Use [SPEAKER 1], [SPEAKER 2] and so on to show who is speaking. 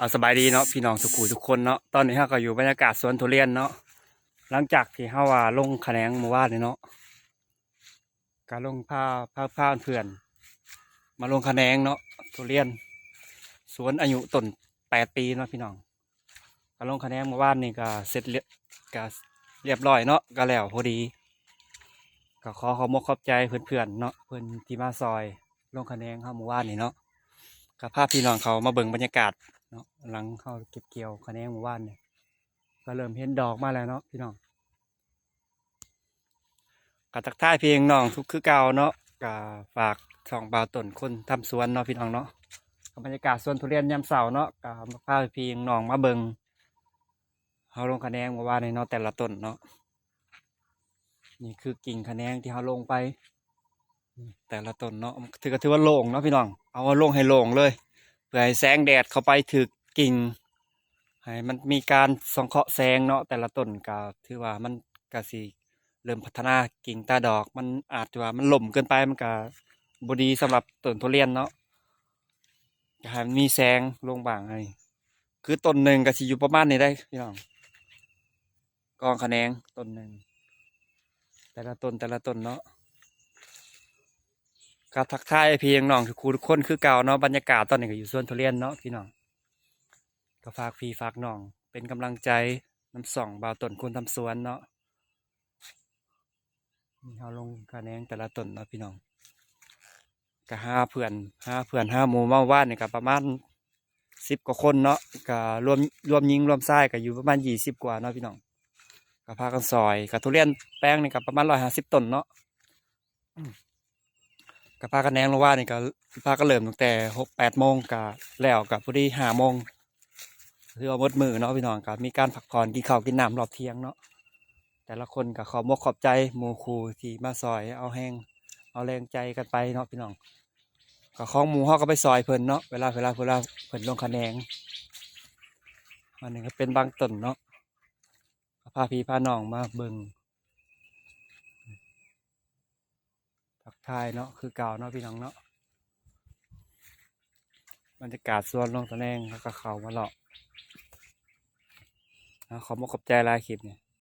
[SPEAKER 1] เอาสบายดีเนาะพี่น้องทุกคนเนาะตอนนี้เราก็อยู่บรรยากาศสวนทุเรียนเนาะหลังจากที่เราว่าลงคะแนนเมื่อวานนี่เนาะการลงผ้าเพื่อนมาลงคะแนนเนาะทุเรียนสวนอายุต้น8 ปีเนาะพี่น้องการลงคะแนนเมื่อวานนี่ก็เสร็จก็เรียบร้อยเนาะก็แล้วพอดีก็ขอมกขอบใจเพื่อนๆเนาะเพื่อนที่มาซอยลงคะแนนเมื่อวานนี่เนาะก็พาพี่น้องเขามาเบิ่งบรรยากาศเนาะหลังเขาเก็บเกี่ยวคะแนนเมื่อวานนี่ก็เริ่มเห็นดอกมาแล้วเนาะพี่น้องก็ทักทายเพียงน้องทุกคือเก่าเนาะก็ฝากส่องบ่าวต้นคนทำสวนเนาะพี่น้องเนาะกับบรรยากาศสวนทุเรียนยามเช้าเนาะก็มาพาเพียงน้องมาเบิ่งเขาลงคะแนนเมื่อวานนี่เนาะแต่ละต้นเนาะนี่คือกิ่งคะแนนที่เขาลงไปแต่ละต้นเนาะถือว่าโล่งเนาะพี่น้องเอาลงให้โล่งเลยเพื่อให้แสงแดดเข้าไปถึกกิ่งให้มันมีการส่องเคราะห์แสงเนาะแต่ละต้นก็ถือว่ามันก็สิเริ่มพัฒนากิ่งตาดอกมันอาจจะว่ามันหล่มเกินไปมันก็บ่ดีสำหรับต้นทุเรียนเนาะอยากให้มันมีแสงลงบ้างให้คือต้นหนึ่งก็สิอยู่ประมาณนี้ได้พี่น้องกองคะแนนต้นหนึ่งแต่ละต้นเนาะก็ทักทายเพียงน้องทุกคนคือเก่าเนาะบรรยากาศตอนนี้ก็อยู่สวนทุเรียนเนาะพี่น้องก็ฝากพี่ฝากน้องเป็นกำลังใจน้ำส่องบ่าวต้นคนทำสวนเนาะนี่เขาลงคะแนนแต่ละต้นเนาะพี่น้องก็ห้าหมู่เมาว่านนี่ก็ประมาณ10 กว่าคนเนาะก็รวมยิงรวมทรายก็อยู่ประมาณ20 กว่าเนาะพี่น้องก็พากันซอยก็ทุเรียนแป้งนี่ก็ประมาณ150 ต้นเนาะก็พากันแนงลงว่านี่ก็พากันเริ่มตั้งแต่6-8 โมงก็แล้วกับพอดี5 โมงคือเอาหมดมือเนาะพี่น้องก็มีการพักผ่อนกินข้าวกินน้ำรอบเที่ยงเนาะแต่ละคนก็ขอมกขอบใจหมู่ครูที่มาซอยเอาแห้งเอาแรงใจกันไปเนาะพี่น้องก็ของหมู่เขาก็ไปซอยเพิ่นเนาะเวลาเพิ่นลงคะแนนอันนี้ก็เป็นบางต้นเนาะก็พาพี่พาน้องมาเบิ่งทักทายเนาะคือเก่าเนาะพี่น้องเนาะบรรยากาศสวนลงคะแนนแล้วก็เขามาเลาะขอมกขอบใจหลายคลิปเนี่ย